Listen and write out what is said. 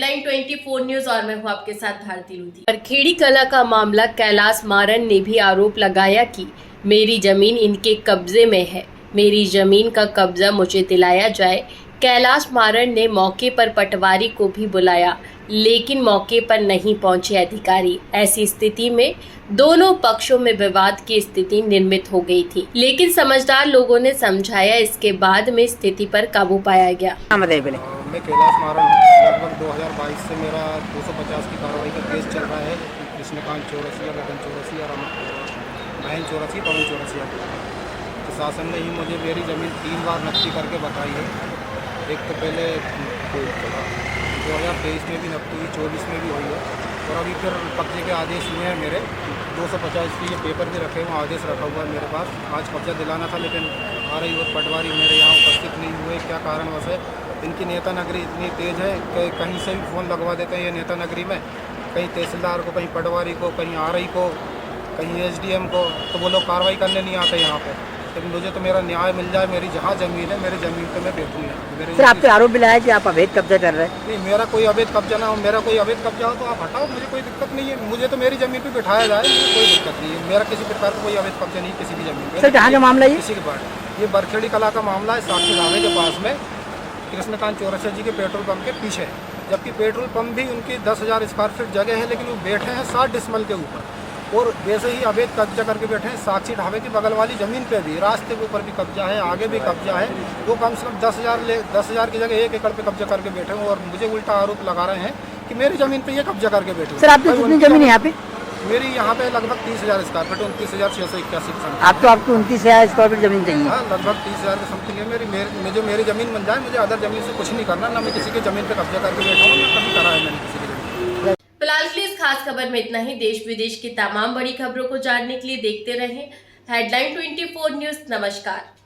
Headline 24 news और मैं हूं आपके साथ भारती लूधी। खेड़ी कला का मामला कैलाश मारन ने भी आरोप लगाया कि मेरी जमीन इनके कब्जे में है, मेरी जमीन का कब्जा मुझे दिलाया जाए। कैलाश मारन ने मौके पर पटवारी को भी बुलाया, लेकिन मौके पर नहीं पहुंचे अधिकारी। ऐसी स्थिति में दोनों पक्षों में विवाद की स्थिति निर्मित हो गई थी, लेकिन समझदार लोगों ने समझाया। इसके बाद में स्थिति पर काबू पाया गया। मैं कैलाश मारन हूँ। लगभग 2022 से मेरा 250 की कार्रवाई का केस चल रहा है। कृष्णकांत चौरसिया, गगन चौरसिया, महेंद्र चौरसिया, पवन चौरसिया। प्रशासन ने ही मुझे मेरी ज़मीन 3 बार नकदी करके बताई है। एक तो पहले 2023 में भी नकदी हुई, 24 में भी हुई है, और अभी फिर कब्जे के आदेश हुए हैं मेरे 250 के। ये पेपर भी रखे हुए, आदेश रखा हुआ है मेरे पास। आज कब्जा दिलाना था, लेकिन RI और पटवारी मेरे यहाँ उपस्थित नहीं हुए। क्या कारणवश है? इनकी नेता नगरी इतनी तेज़ है कि कहीं से भी फ़ोन लगवा देते हैं ये नेता नगरी में, कहीं तहसीलदार को, कहीं पटवारी को, कहीं RI को, कहीं SDM को, तो वो लोग कार्रवाई करने नहीं आते यहाँ पे। लेकिन मुझे तो मेरा न्याय मिल जाए। मेरी जहाँ ज़मीन है, मेरी ज़मीन पे मैं बैठूँगा। सर, आपसे आरोप मिला कि आप अवैध कब्जा कर रहे हैं। नहीं, मेरा कोई अवैध कब्जा ना हो। मेरा कोई अवैध कब्जा हो तो आप हटाओ, मुझे कोई दिक्कत नहीं है। मुझे तो मेरी ज़मीन पे बिठाया जाए, मुझे कोई दिक्कत नहीं है। मेरा किसी प्रकार का कोई अवैध कब्जा नहीं किसी भी ज़मीन पे। सर, कहाँ का मामला है? किसी के पास। ये बरखेड़ी कला का मामला है, साक्षी ढाबे के पास में, कृष्णकांत चौरसिया जी के पेट्रोल पंप के पीछे। जबकि पेट्रोल पंप भी उनकी 10,000 स्क्वायर फीट जगह है, लेकिन वो बैठे हैं 60 डिसमल के ऊपर, और वैसे ही अवैध कब्जा करके बैठे हैं साक्षी ढाबे की बगल वाली ज़मीन पे भी। रास्ते के ऊपर भी कब्जा है, आगे भी कब्जा है। वो कम से कम 10,000 की जगह 1 एकड़ पे कब्जा करके बैठे हैं, और मुझे उल्टा आरोप लगा रहे हैं कि मेरी ज़मीन पे ये कब्जा करके बैठे हैं। सर, आपकी कितनी जमीन है यहाँ पे? मेरी यहाँ पे लगभग 30,000 स्क्वायर फीट, 29,681 आपको 30,000 स्क्वायर फीट जमीन चाहिए? हाँ, लगभग 30,000 के समथिंग है मेरी। जो मेरी ज़मीन बन जाए, मुझे अदर ज़मीन से कुछ नहीं करना। ना मैं किसी की ज़मीन पे कब्जा करके बैठा हूँ, ना कभी करा है मैंने किसी की ज़मीन। फिलहाल के लिए इस खास खबर में इतना ही। देश विदेश की तमाम बड़ी खबरों को जानने के लिए देखते रहें हेडलाइन 24 न्यूज। नमस्कार।